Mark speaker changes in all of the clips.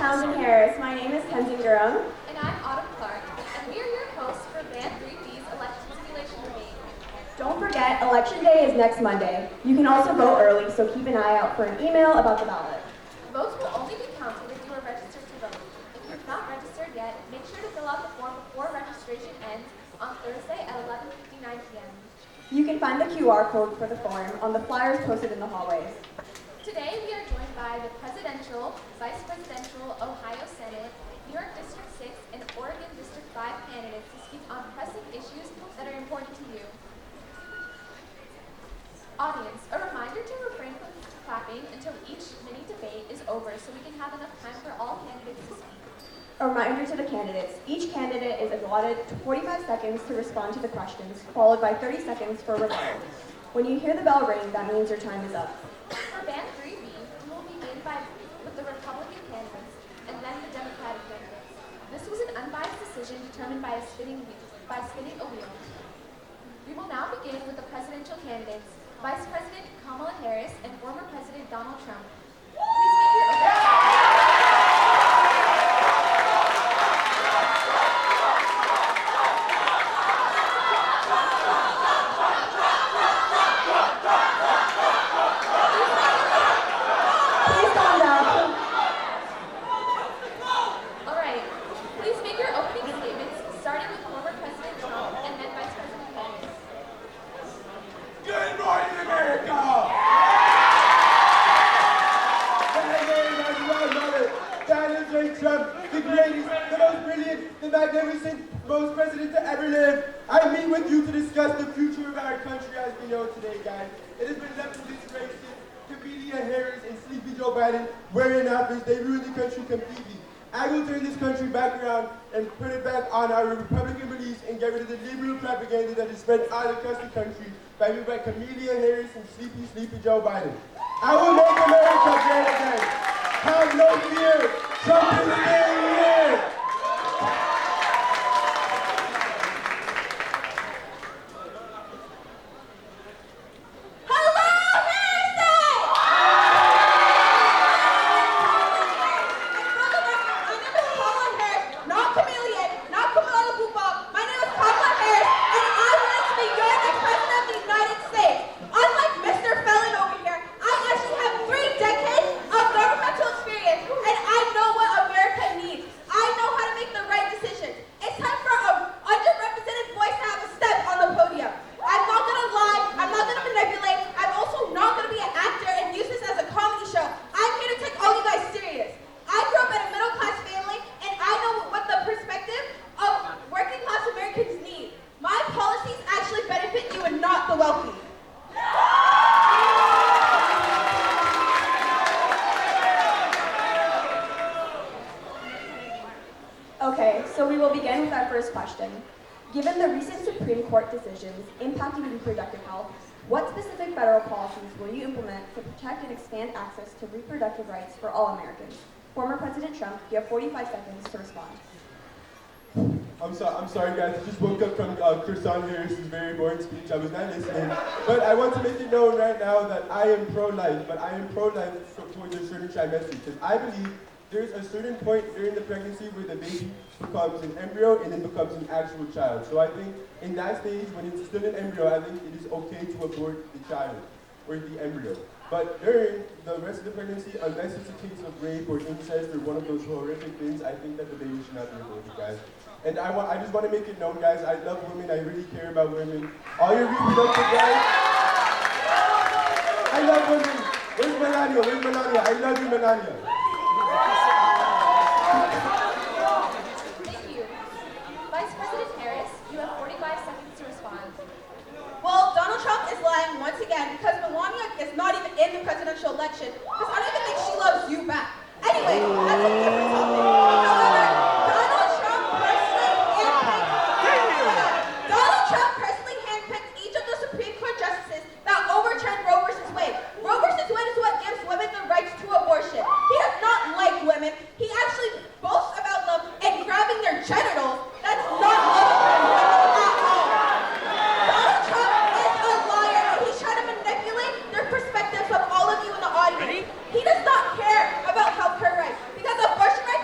Speaker 1: Townsend Harris. My name is Chen.
Speaker 2: And I'm Autumn Clark, and we are your hosts for Band 3B's Election Simulation Debate.
Speaker 1: Don't forget, Election Day is next Monday. You can also vote early, so keep an eye out for an email about the ballot.
Speaker 2: Votes will only be counted if you are registered to vote. If you've not registered yet, make sure to fill out the form before registration ends on Thursday at 11:59 p.m.
Speaker 1: You can find the QR code for the form on the flyers posted in the hallways.
Speaker 2: Today we are joined by the Presidential, Vice Presidential, Ohio Senate, New York District 6, and Oregon District 5 candidates to speak on pressing issues that are important to you. Audience, a reminder to refrain from clapping until each mini debate is over so we can have enough time for all candidates to speak.
Speaker 1: A reminder to the candidates, each candidate is allotted 45 seconds to respond to the questions, followed by 30 seconds for rebuttal. When you hear the bell ring, that means your time is up.
Speaker 2: For Band 3B, we will begin with the Republican candidates and then the Democratic candidates. This was an unbiased decision determined by spinning a wheel. We will now begin with the presidential candidates, Vice President Kamala Harris and former President Donald Trump. Please make your opening.
Speaker 3: Most president to ever live. I meet with you to discuss the future of our country as we know today, guys. It has been left in disarray since Kamala Harris and Sleepy Joe Biden were in office. They ruined the country completely. I will turn this country back around and put it back on our Republican beliefs and get rid of the liberal propaganda that is spread all across the country by Kamala Harris and Sleepy Joe Biden. I will make America great again. Have no fear. Trump is staying here.
Speaker 1: Okay, so we will begin with our first question. Given the recent Supreme Court decisions impacting reproductive health, what specific federal policies will you implement to protect and expand access to reproductive rights for all Americans? Former President Trump, you have 45 seconds to respond.
Speaker 3: I'm sorry guys, I just woke up from Townsend Harris's very boring speech. I was not listening. But I want to make it known right now that I am pro-life, but I am pro-life towards a certain trimester. Because I believe there's a certain point during the pregnancy where the baby becomes an embryo and then becomes an actual child. So I think in that stage, when it's still an embryo, I think it is okay to abort the child or the embryo. But during the rest of the pregnancy, unless it's a case of rape or incest or one of those horrific things, I think that the baby should not be aborted, guys. And I just want to make it known, guys, I love women, I really care about women. All your reproductive rights, I love women. Where's Melania? Where's Melania? I love you, Melania.
Speaker 2: Thank you. Vice President Harris, you have 45 seconds to respond.
Speaker 4: Well, Donald Trump is lying once again because Melania is not even in the presidential election because I don't even think she loves you back. Anyway, that's a different topic. However, Donald Trump personally handpicked each of the Supreme Court justices that overturned Roe v. Wade. Roe v. Wade is what gives women the rights to abortion. He does not like women. He actually boasts about them and grabbing their genitals. That's not loving women at all. Donald Trump is a liar and he's trying to manipulate their perspectives of all of you in the audience. He does not care about healthcare rights because abortion rights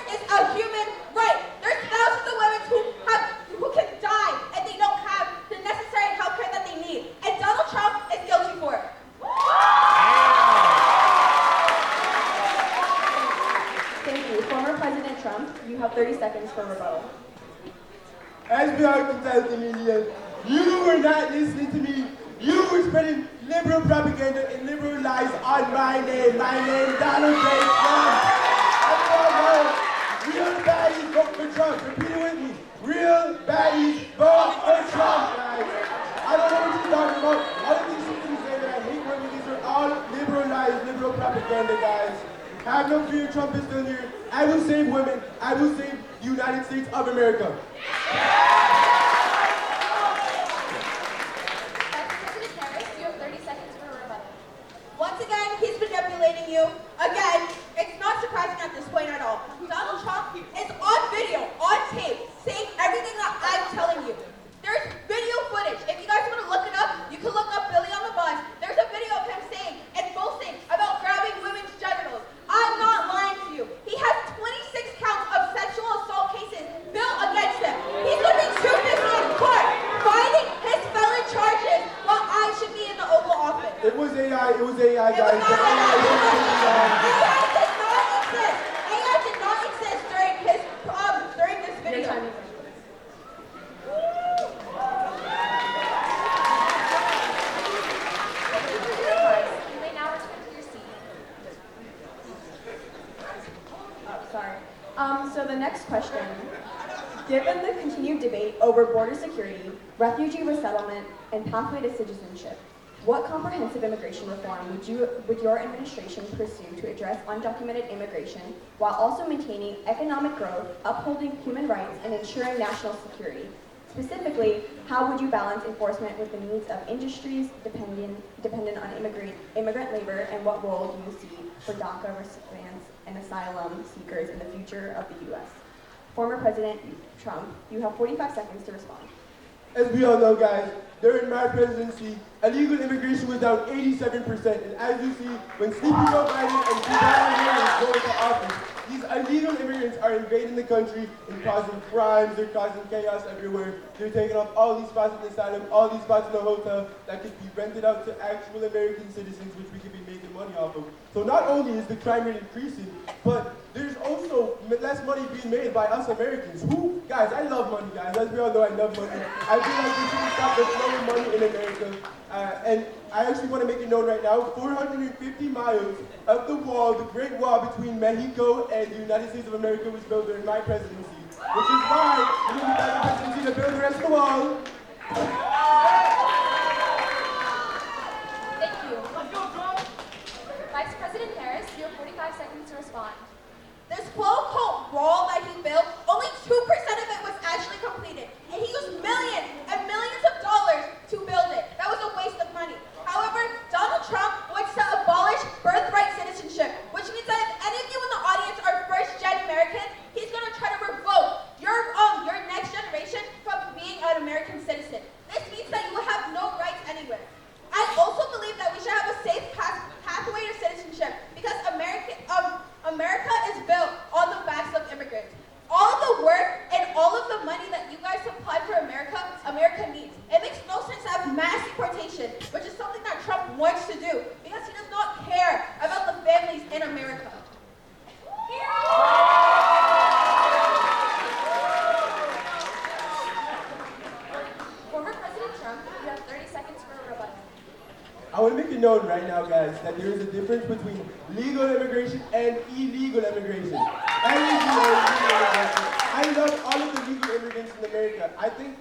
Speaker 3: as we are can tell the media, you were not listening to me. You were spreading liberal propaganda and liberal lies on my name. My name, Donald J. Trump. As we all know, real baddies vote for Trump. Repeat it with me. Real baddies vote for Trump, guys. I don't know what you're talking about. All of these things you say that I hate women, these are all liberal lies, liberal propaganda, guys. Have no fear, Trump is still here. I will save women. I will save the United States of America.
Speaker 2: Vice President Harris, you have 30 seconds for a rebuttal.
Speaker 4: Once again, he's manipulating you. Again, it's not surprising at this point at all. Donald Trump is on video, on tape, saying everything that I'm telling you. There's video footage. If you guys want to look it up, you can look up Billy on the Bus. There's a video of him saying and boasting about grabbing women's genitals. I'm not lying to you. He has 26 counts of sexual assault cases built against him. He's going to be sued this in court, fighting his felon charges while I should be in the Oval Office.
Speaker 3: It was AI, guys.
Speaker 4: It was not
Speaker 3: The
Speaker 4: AI.
Speaker 3: AI.
Speaker 4: AI did not exist during this
Speaker 1: Your
Speaker 4: video.
Speaker 1: time is up.
Speaker 2: You may now return to your seat.
Speaker 1: Sorry. So the next question. Given the continued debate over border security, refugee resettlement, and pathway to citizenship, what comprehensive immigration reform would your administration pursue to address undocumented immigration while also maintaining economic growth, upholding human rights, and ensuring national security? Specifically, how would you balance enforcement with the needs of industries dependent on immigrant labor, and what role do you see for DACA recipients and asylum seekers in the future of the U.S.? Former President Trump, you have 45 seconds to respond.
Speaker 3: As we all know, guys, during my presidency, illegal immigration was down 87%. And as you see, when Sleepy Joe Biden and Obama Harris go into office, these illegal immigrants are invading the country and causing crimes. They're causing chaos everywhere. They're taking up all these spots in the asylum, all these spots in the hotel that could be rented out to actual American citizens, which we could be making money off of. So not only is the crime rate increasing, but there's also less money being made by us Americans. Guys, I love money, guys. As we all know, I love money. I feel like we shouldn't stop the flow of money in America. And I actually want to make it known right now, 450 miles of the wall, the Great Wall between Mexico and the United States of America was built during my presidency. Which is why we need the presidency to build the rest of the wall.
Speaker 2: Thank you. Vice President Harris, you have 45 seconds to respond.
Speaker 4: This quote-unquote wall that he built, only 2% of it was actually completed. And he used millions and millions of dollars to build it. That was a waste of money. However, Donald Trump wants to abolish birthright citizenship, which means that if any of you in the audience are first-gen Americans, he's going to try to revoke your next generation from being an American citizen. This means that you will have no rights anywhere. I also believe that we should have a safe pathway to citizenship because America is built on the backs of immigrants. All of the work and all of the money that you guys supply for America, America needs. It makes no sense to have mass deportation, which is something that Trump wants to do because he does not care about the families in America.
Speaker 2: Former President Trump, you have 30 seconds for a rebuttal.
Speaker 3: I want to make it known right now, guys, that there is a difference between legal immigration and illegal immigration. I love all of the legal immigrants in America. I think,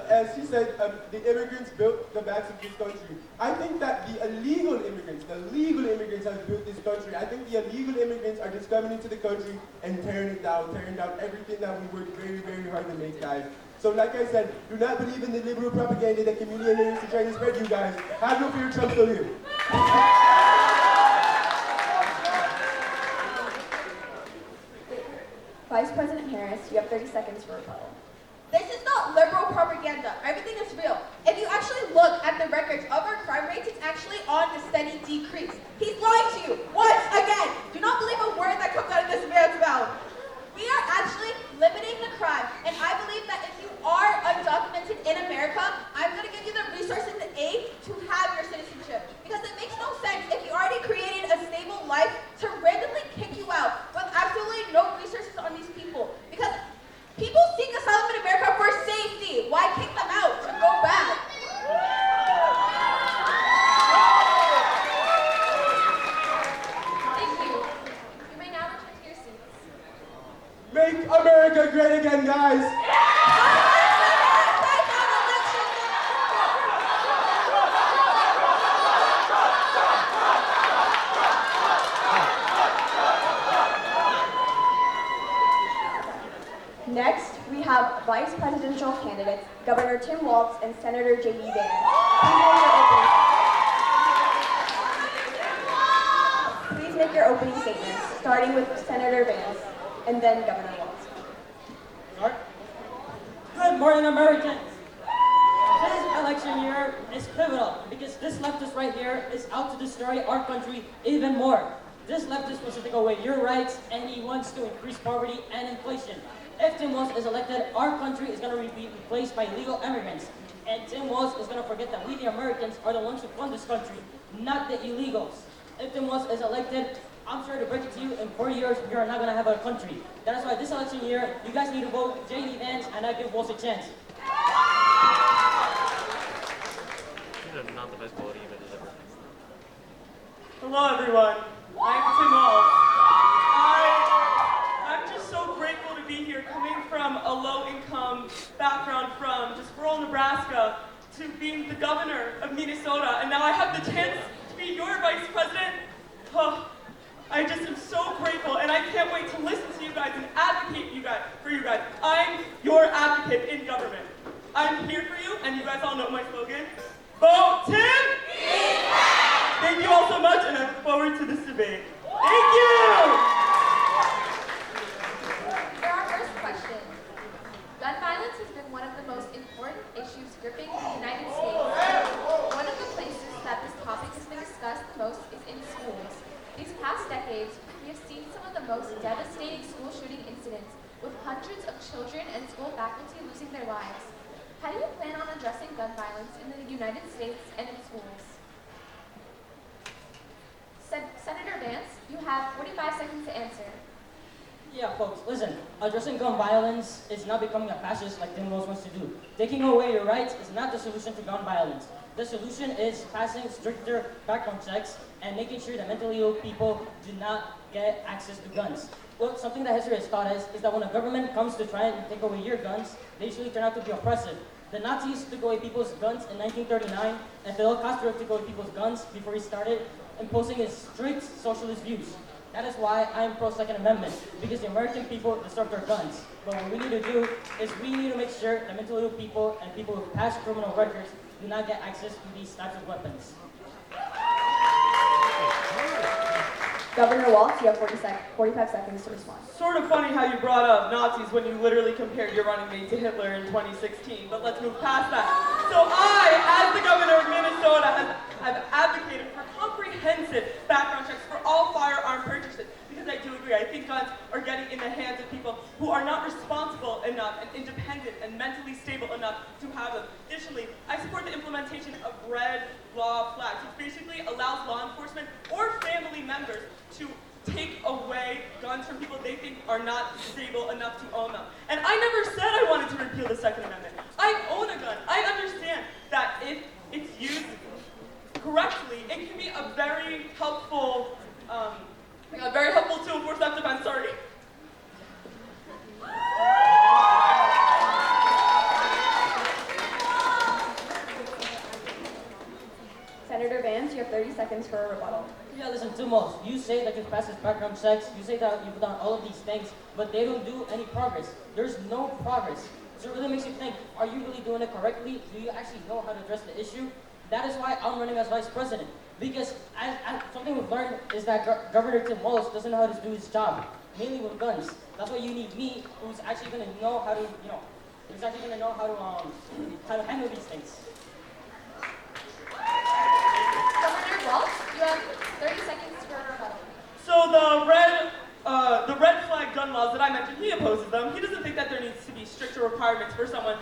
Speaker 3: as she said, the immigrants built the backs of this country. I think that the legal immigrants have built this country. I think the illegal immigrants are just coming into the country and tearing down everything that we worked very, very hard to make, guys. So like I said, do not believe in the liberal propaganda that community is to try to spread you guys. Have no fear, Trump's still here.
Speaker 1: Vice President Harris, you have 30 seconds for rebuttal.
Speaker 4: This is not liberal propaganda. Everything is real. If you actually look at the records of our crime rates, it's actually on a steady decrease. He's lying to you once again. Do not believe a word that comes out of this man's mouth. We are actually limiting the crime, and I believe that if you are undocumented in America, I'm going to give you the resources and aid to have your citizenship. Because it makes no sense if you already created a stable life to randomly kick you out with absolutely no resources on these people. Because people seek asylum in America for safety.
Speaker 1: Governor Tim Walz and Senator J.D. Vance. Please make your opening statements, starting with Senator Vance and then Governor Walz.
Speaker 5: Start. Good morning, Americans. This election year is pivotal because this leftist right here is out to destroy our country even more. This leftist wants to take away your rights and he wants to increase poverty and inflation. If Tim Walz is elected, our country is going to be replaced by illegal immigrants. And Tim Walz is going to forget that we, the Americans, are the ones who fund this country, not the illegals. If Tim Walz is elected, I'm sorry to break it to you, in 4 years, you're not going to have a country. That is why this election year, you guys need to vote J.D. Vance and not give Walz a chance.
Speaker 6: These are not the best quality images ever.
Speaker 7: Hello, everyone. I'm Tim Walz. I'm just so grateful to be here, coming from a low-income background from just rural Nebraska to being the governor of Minnesota, and now I have the chance to be your vice president. Oh, I just am so grateful, and I can't wait to listen to you guys and advocate for you guys. I'm your advocate in government. I'm here for you, and you guys all know my slogan. Vote Tim! Thank you all so much, and I look forward to this debate. Thank you!
Speaker 2: For our first question, gun violence has been one of the most important issues gripping the United States. One of the places that this topic has been discussed the most is in schools. These past decades, we have seen some of the most devastating school shooting incidents, with hundreds of children and school faculty losing their lives. How do you plan on addressing gun violence in the United States and in schools? Senator Vance, you have 45 seconds to answer.
Speaker 5: Yeah, folks, listen. Addressing gun violence is not becoming a fascist like Tim Walz wants to do. Taking away your rights is not the solution to gun violence. The solution is passing stricter background checks and making sure that mentally ill people do not get access to guns. Well, something that history has taught us is that when a government comes to try and take away your guns, they usually turn out to be oppressive. The Nazis took away people's guns in 1939, and Fidel Castro took away people's guns before he started imposing his strict socialist views. That is why I'm pro-Second Amendment, because the American people deserve their guns. But what we need to do is we need to make sure that mentally ill people and people with past criminal records do not get access to these types of weapons.
Speaker 1: Governor Walz, you have 45 seconds to respond.
Speaker 7: Sort of funny how you brought up Nazis when you literally compared your running mate to Hitler in 2016, but let's move past that. So I, as the governor of Minnesota, have advocated for comprehensive background checks for all firearm purchases, because I do agree. I think guns are getting in the hands of people who are not responsible enough and independent and mentally stable enough to have them. Additionally, I support the implementation of red law flags, which basically allows law enforcement or family members to take away guns from people they think are not stable enough to own them. And I never said I wanted to repeal the Second Amendment. I own a gun. I understand that if it's used correctly, it can be a very helpful tool for self-defense. Sorry.
Speaker 1: Senator Vance, you have 30 seconds for a rebuttal.
Speaker 5: Yeah, listen, Tim Walz, you say that you've passed this background checks, you say that you've done all of these things, but they don't do any progress. There's no progress. So it really makes you think, are you really doing it correctly? Do you actually know how to address the issue? That is why I'm running as vice president. Because something we've learned is that Governor Tim Walz doesn't know how to do his job, mainly with guns. That's why you need me, who's actually going to know how to, who's actually going to know how to handle these things.
Speaker 2: Governor Walz, you have 30 seconds for a rebuttal.
Speaker 7: So the red flag gun laws that I mentioned, he opposes them. He doesn't think that there needs to be stricter requirements for someone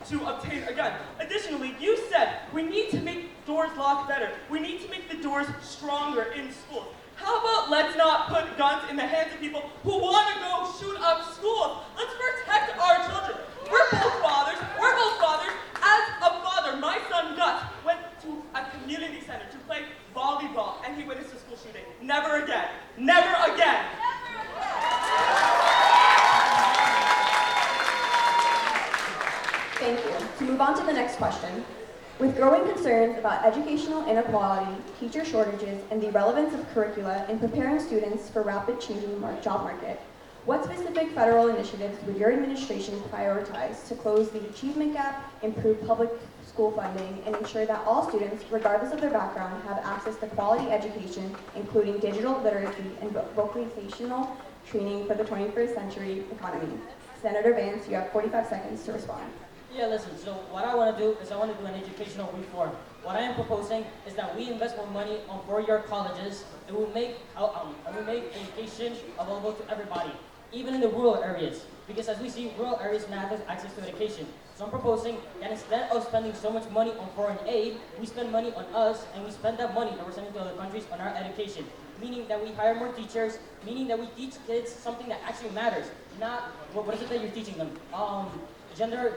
Speaker 7: to obtain a gun. Additionally, you said we need to make doors lock better. We need to make the doors stronger in schools. How about let's not put guns in the hands of people who want to go shoot up schools? Let's protect our children. We're both fathers. As a father, my son Gus went to a community center to play volleyball, and he witnessed a school shooting. Never again. Never again.
Speaker 1: Thank you. To move on to the next question. With growing concerns about educational inequality, teacher shortages, and the relevance of curricula in preparing students for rapid changing job market, What specific federal initiatives would your administration prioritize to close the achievement gap, improve public school funding, and ensure that all students, regardless of their background, have access to quality education, including digital literacy and vocational training for the 21st century economy? Senator Vance, you have 45 seconds to respond.
Speaker 5: Yeah, listen, so what I want to do is I want to do an educational reform. What I am proposing is that we invest more money on four-year colleges and we make education available to everybody, even in the rural areas. Because as we see, rural areas now have access to education. So I'm proposing that instead of spending so much money on foreign aid, we spend money on us and we spend that money that we're sending to other countries on our education. Meaning that we hire more teachers, meaning that we teach kids something that actually matters. Not, what is it that you're teaching them? Gender,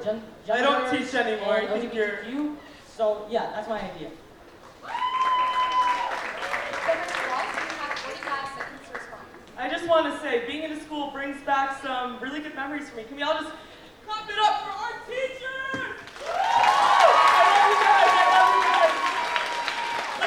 Speaker 7: I don't teach anymore. I think you're...
Speaker 5: LGBTQ. So yeah, that's my idea.
Speaker 2: Senator Walsh, you have 45 seconds to respond.
Speaker 7: I just want to say, being in a school brings back some really good memories for me. Can we all just clap it up for our teachers? I love you guys. I love you guys.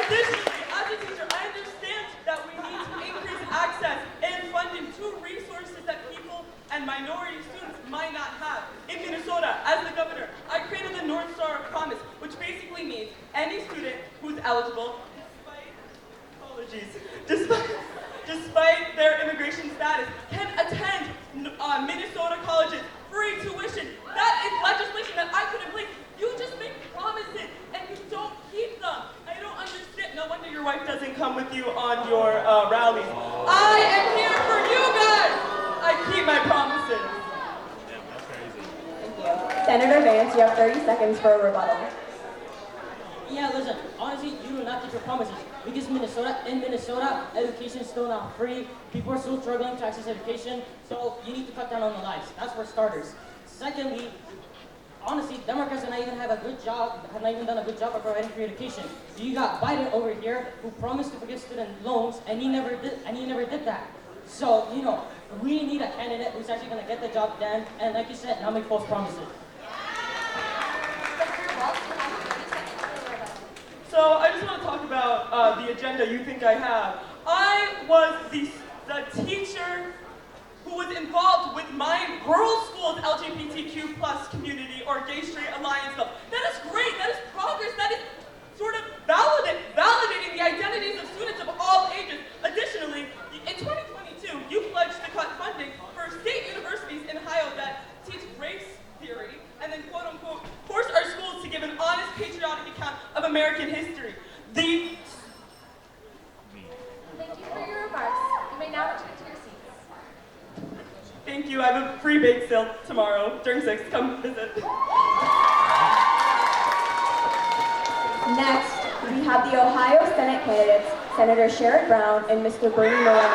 Speaker 7: Additionally, as a teacher, I understand that we need to increase access and funding to resources that people and minority students might not have. In Minnesota, as the governor, I created the North Star Promise, which basically means any student who's eligible, despite their immigration status, can attend Minnesota colleges, free tuition. That is legislation that I put in place. You just make promises and you don't keep them. I don't understand. No wonder your wife doesn't come with you on your rallies. I am here for you guys. I keep my promises.
Speaker 6: Damn, that's crazy.
Speaker 1: Thank you. Senator Vance, you have 30 seconds for a rebuttal.
Speaker 5: Yeah, listen, honestly, you do not keep your promises. Because in Minnesota, education is still not free. People are still struggling to access education. So you need to cut down on the lies. That's for starters. Secondly, honestly, Democrats have not even done a good job of providing free education. You got Biden over here who promised to forgive student loans, and he never did that. So, we need a candidate who's actually going to get the job done, and like you said, not make false promises.
Speaker 2: Senator Walsh, you have 30 seconds for a rebuttal.
Speaker 7: So I just want to talk about the agenda you think I have. I was the teacher who was involved with my rural school's LGBTQ plus community or Gay Straight Alliance Club. That is great. That is progress. That is sort of validating the identities of students of all ages. Additionally, in 2022, you pledged to cut funding for state universities in Ohio that teach race theory and then quote unquote force our schools to give an honest patriotic account of American history.
Speaker 2: Thank you for your remarks. You may now return to your seats.
Speaker 7: Thank you. I have a free bake sale tomorrow during 6. Come visit.
Speaker 1: Next, we have the Ohio Senate candidates, Senator Sherrod Brown and Mr. Bernie Moreno.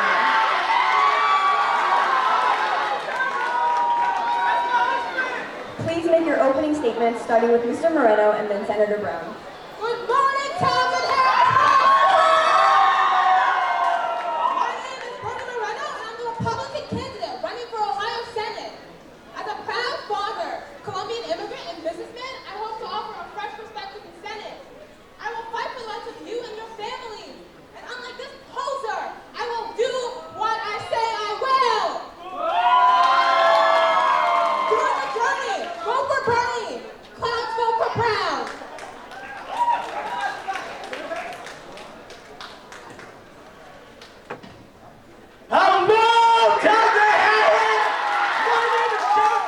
Speaker 1: Please make your opening statements, starting with Mr. Moreno and then Senator Brown.
Speaker 4: Good morning, Townsend Harris High School! My name is Bernie Moreno, and I'm the Republican candidate running for Ohio Senate. As a proud father, Colombian immigrant, and businessman, I hope to offer a fresh perspective in Senate. I will fight for the rights of you and your families. And unlike this poser, I will do what I say I will. Join the journey. Vote for Bernie. Clowns vote for Brown.
Speaker 8: Hello, Townsend Harris! My name is Chen.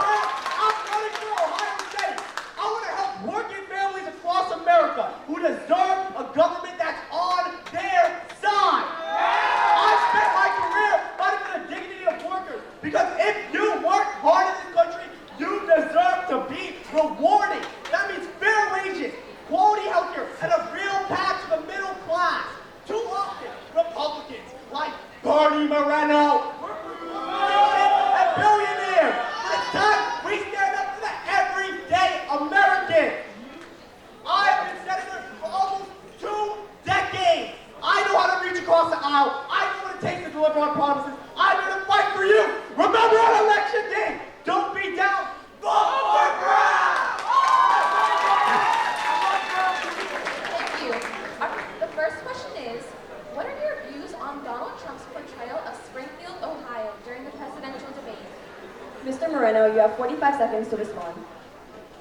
Speaker 8: I'm running for Ohio State. I want to help working families across America who deserve a government that's on their side. I've spent my career fighting for the dignity of workers because if you work hard in this country, you deserve to be rewarded. That means fair wages, quality healthcare, and a real path to the middle class. Too often, Republicans like Bernie Moreno, and billionaires. It's time we stand up for the everyday American. I've been senator for almost 2 decades. I know how to reach across the aisle. I know what it takes to deliver on promises. I'm going to fight for you. Remember on election day, don't be down. Vote for Brown.
Speaker 2: Thank you. The first question is, what are your views on Donald Trump's portrayal of Springfield, Ohio
Speaker 1: Moreno, you have 45 seconds to respond.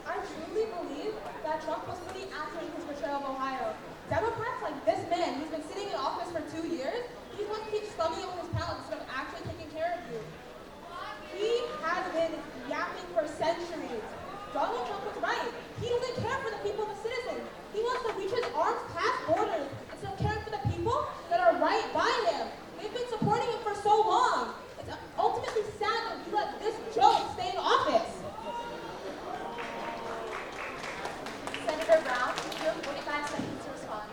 Speaker 4: I truly believe that Trump was pretty accurate in his portrayal of Ohio. Democrats like this man, who's been sitting in office for 2 years, he's going to keep slugging it with his pallets instead of actually taking care of you. He has been yapping for centuries. Donald Trump was right. He doesn't care for the people and the citizens. He wants to reach his arms past borders instead of caring for the people that are right by him. They've been supporting him for so long. It's ultimately sad that we let this joke stay in office.
Speaker 2: Senator Brown, you have 45 seconds to respond.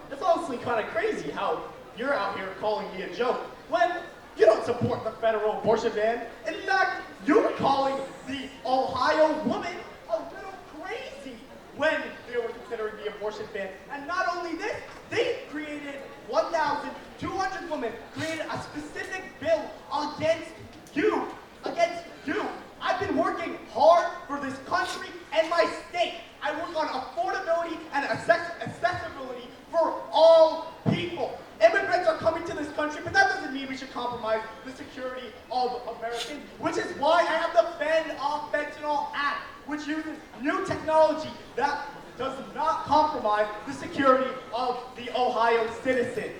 Speaker 8: It's honestly kind of crazy how you're out here calling me a joke when you don't support the federal abortion ban. In fact, you were calling the Ohio woman a little crazy when they were considering the abortion ban. And not only this, they created 1,200 women, created a specific bill against you. Against you. I've been working hard for this country and my state. I work on affordability and accessibility for all people. Immigrants are coming to this country, but that doesn't mean we should compromise the security of Americans, which is why I have the Fend Off Fentanyl Act, which uses new technology that does not compromise the security of the Ohio citizen.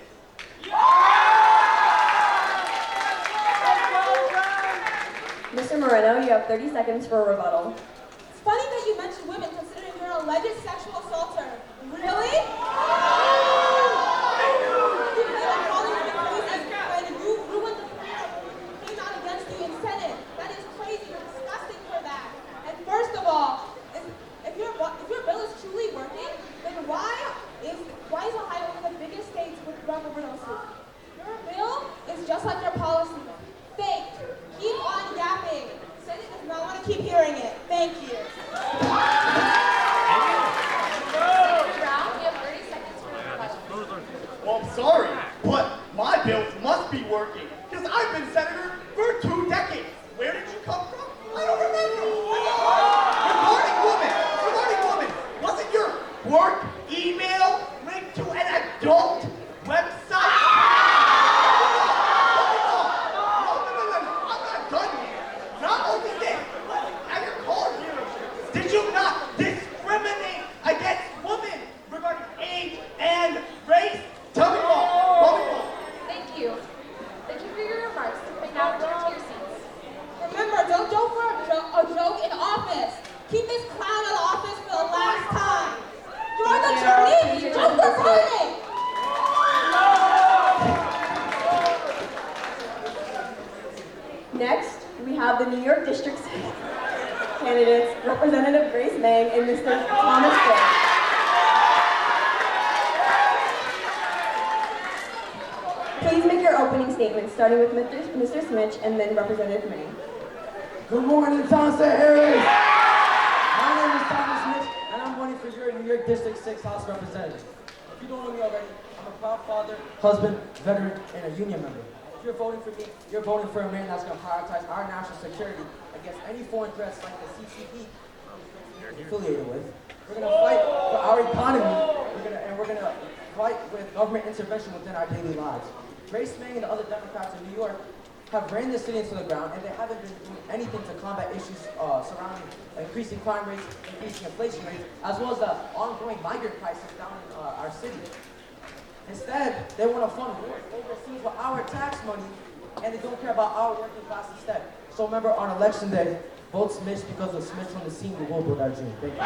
Speaker 1: Mr. Moreno, you have 30 seconds for a rebuttal.
Speaker 4: It's funny that you mentioned women considering you're an alleged sexual assaulter. Really? You play like Hollywood crazy and you ruined the plan came out against you in Senate. That is crazy. You're disgusting for that. And first of all, if your bill is truly working, then why is Ohio one of the biggest states with drug overdoses? Your bill is just like your policy. Fake. Keep on yapping. Senate does not want to keep hearing it. Thank you.
Speaker 2: Senator Brown, you have 30 seconds for a rebuttal.
Speaker 8: Well, I'm sorry, but my bills must be working, because I've been senator for 2 decades. Where did you come from? I don't remember. Regarding women, wasn't your work email linked to an adult website? I'm not done yet. Not only this, at your call here, did you not discriminate against women regarding age and race? Tell me more.
Speaker 2: Thank you. Thank you for your remarks. You may now return to your seats.
Speaker 4: Remember, don't joke for a joke in office. Keep this clown out of office for the last time. Join the journey. Joke for voting.
Speaker 1: Next, we have the New York District 6 candidates, Representative Grace Meng and Mr. Thomas Gray. Please make your opening statement, starting with Mr. Smith and then Representative Meng.
Speaker 9: Good morning, Townsend Harris. My name is Thomas Smith, and I'm running for your New York District 6 House Representative. If you don't know me already, I'm a proud father, husband, veteran, and a union member. If you're voting for me, you're voting for a man that's going to prioritize our national security against any foreign threats like the CCP we're affiliated with. We're going to fight for our economy, we're going to fight with government intervention within our daily lives. Grace Meng and the other Democrats in New York have ran the city into the ground, and they haven't been doing anything to combat issues surrounding increasing crime rates, increasing inflation rates, as well as the ongoing migrant crisis down in our city. Instead, they want to fund wars overseas with our tax money, and they don't care about our working class instead. So remember, on election day, vote Smith because of Smith from the scene who will build our dream. Thank you.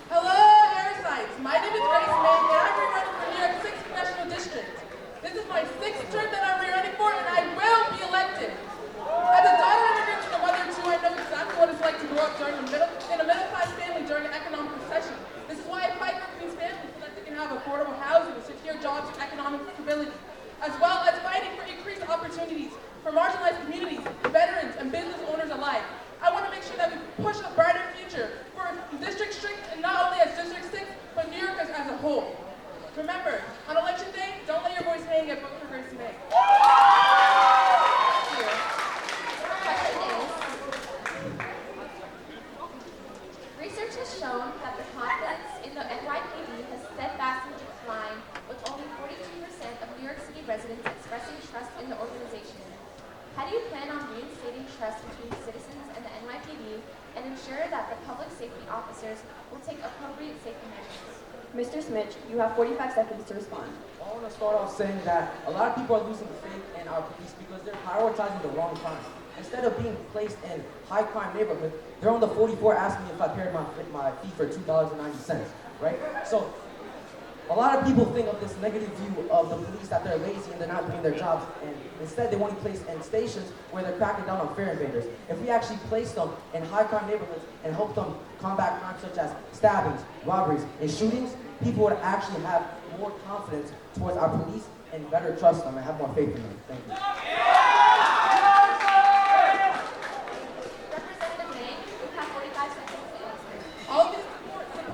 Speaker 10: Hello, Harrisites. My name is Grace May, and I'm running for New York 6th Congressional District. This is my 6th term that I'm running for, and I will be elected. As a daughter immigrant to the mother of two, I know exactly what it's like to grow up in a middle-class family during an economic recession. This is why I fight for Queens families so that they can have affordable housing, secure jobs, and economic stability, as well as fighting for increased opportunities for marginalized communities, veterans, and business owners alike. I want to make sure that we push a brighter future for District 6, and not only as District 6, but New Yorkers as a whole. Remember, on election day, don't let your voice hang and vote for Gracie May.
Speaker 2: Research has shown that the confidence in the NYPD has steadfastly declined, with only 42% trust between citizens and the NYPD and ensure that the public safety officers will take appropriate safety measures.
Speaker 1: Mr. Smith, you have 45 seconds to respond.
Speaker 9: I want to start off saying that a lot of people are losing faith in our police because they're prioritizing the wrong crimes. Instead of being placed in high crime neighborhoods, they're on the 44 asking me if I paid my fee for $2.90, right? So a lot of people think of this negative view of the police that they're lazy and they're not doing their jobs, and instead they want to place in stations where they're cracking down on fare invaders. If we actually place them in high crime neighborhoods and help them combat crimes such as stabbings, robberies, and shootings, people would actually have more confidence towards our police and better trust them and have more faith in them. Thank you.
Speaker 2: Representative May, you have 45 seconds to answer.
Speaker 10: All this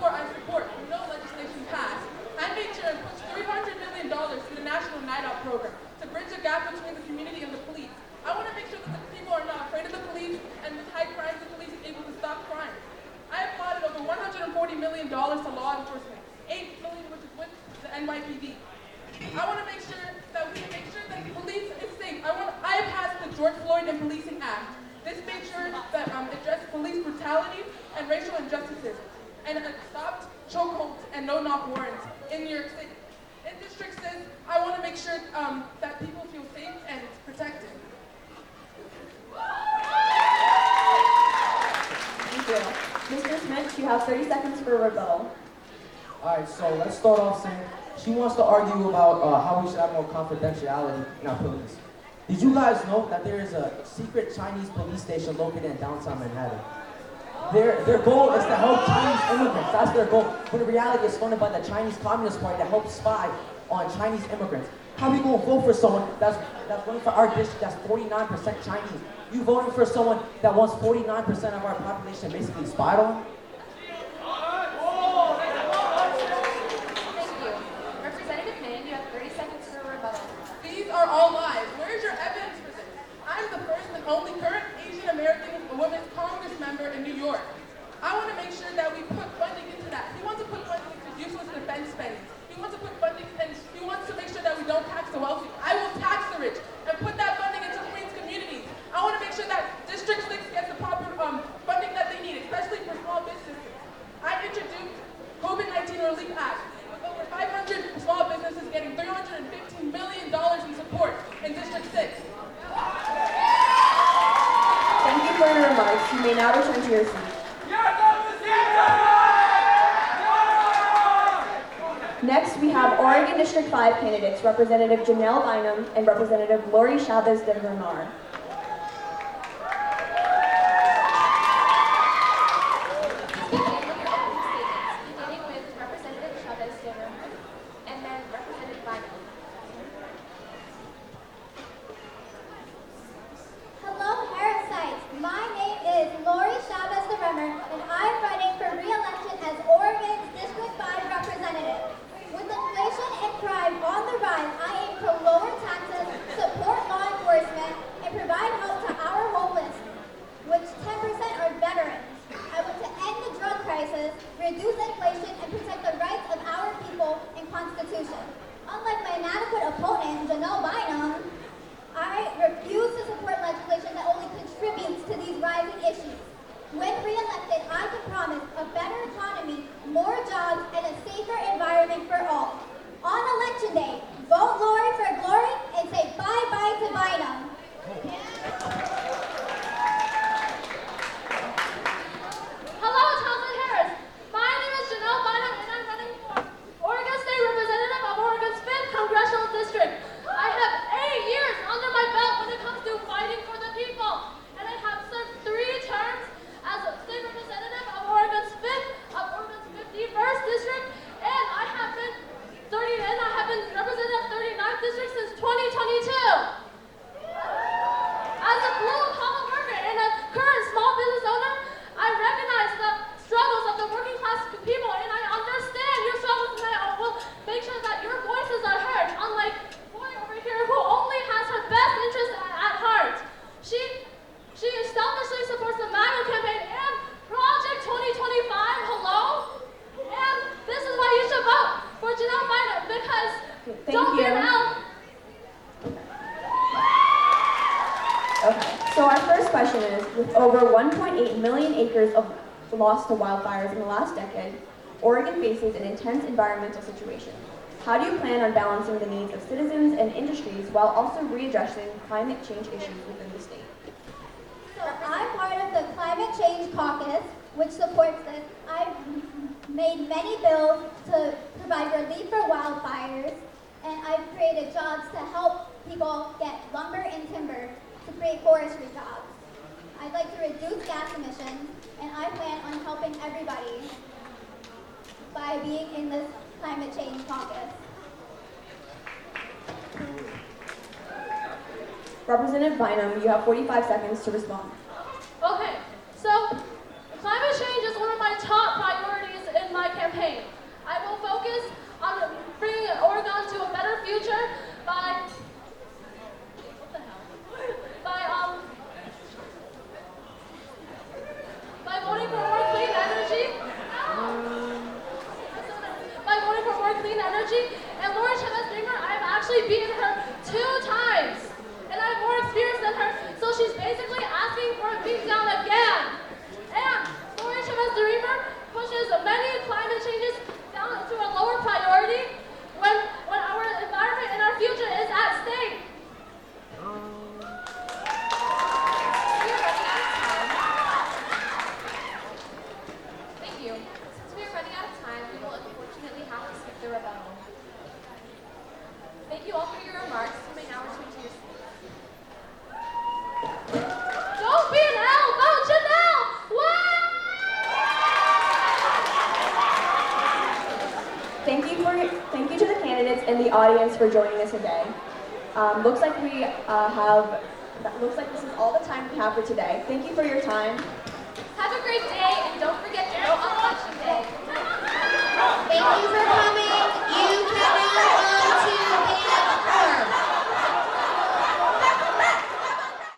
Speaker 10: I support. No legislation passed. I made sure and pushed $300 million to the National Night Out program to bridge the gap between the community and the police. I want to make sure that the people are not afraid of the police, and with high crime, the police is able to stop crime. I have allotted over $140 million to law enforcement, $8 million which is with the NYPD. I want to make sure that the police is safe. I have passed the George Floyd and Policing Act. This made sure that addressed police brutality and racial injustices, and it stopped chokeholds and no-knock warrants in New York City. In District 6, I want to make sure that people feel safe and protected.
Speaker 1: Thank you. Mr. Smith, you have 30 seconds for a rebuttal.
Speaker 9: All right, so let's start off saying she wants to argue about how we should have more confidentiality in our police. Did you guys know that there is a secret Chinese police station located in downtown Manhattan? Their goal is to help Chinese immigrants. That's their goal. When in reality, it's funded by the Chinese Communist Party that helps spy on Chinese immigrants. How are we going to vote for someone that's running for our district that's 49% Chinese? You voting for someone that wants 49% of our population basically spied on?
Speaker 2: Thank you. Representative May, you have 30 seconds for a rebuttal.
Speaker 10: These are all lies. Where is your evidence for this? I'm the first and only current Asian American woman Congress member in New York. I want to make sure that we put funding into that. He wants to put funding into useless defense spending. He wants to put funding, and he wants to make sure that we don't tax the wealthy. I will tax the rich and put that funding into Queens communities. I want to make sure that District 6 gets the proper funding that they need, especially for small businesses. I introduced COVID-19 Relief Act with over 500 small businesses getting $315 million in support in District 6.
Speaker 1: Thank you for your remarks. You may now return to your seat. Next, we have Oregon District 5 candidates, Representative Janelle Bynum and Representative Lori Chavez de Bernard.
Speaker 2: Begin with your opening statements, beginning with Representative Chavez de Bernard and then Representative Bynum.
Speaker 11: Hello, Parasites. My name is Lori Chavez de Bernard, and I'm running for re-election as Oregon's District 5 representative. With inflation and crime on the rise, I aim to lower taxes, support law enforcement, and
Speaker 1: Okay, so our first question is, with over 1.8 million acres of lost to wildfires in the last decade, Oregon faces an intense environmental situation. How do you plan on balancing the needs of citizens and industries while also readdressing climate change issues within the state?
Speaker 11: So I'm part of the Climate Change Caucus, which supports this. I've made many bills to provide relief for wildfires, and I've created jobs to help people get lumber and timber to create forestry jobs. I'd like to reduce gas emissions, and I plan on helping everybody by being in this Climate Change Caucus.
Speaker 1: Representative Bynum, you have 45 seconds to respond.
Speaker 12: Okay, so climate change is one of my top priorities in my campaign. I will focus on bringing Oregon to a better future by voting for more clean energy. By voting for more clean energy, and Lori Chavez Dreamer, I've actually beaten her 2 times, and I have more experience than her, so she's basically asking for a beatdown again. And Lori Chavez Dreamer pushes many climate changes down to a lower priority when our environment and our future is at stake.
Speaker 2: We are running out of time. Thank you. Since we are running out of time, we will unfortunately have to skip the rebuttal. Thank you all for your remarks. You may now return to your seats.
Speaker 12: Don't be an L, vote Janelle! What?
Speaker 1: Thank you to the candidates and the audience for joining us today. Looks like this is all the time we have for today. Thank you for your time.
Speaker 2: Have a great day, and don't forget to vote on Election Day.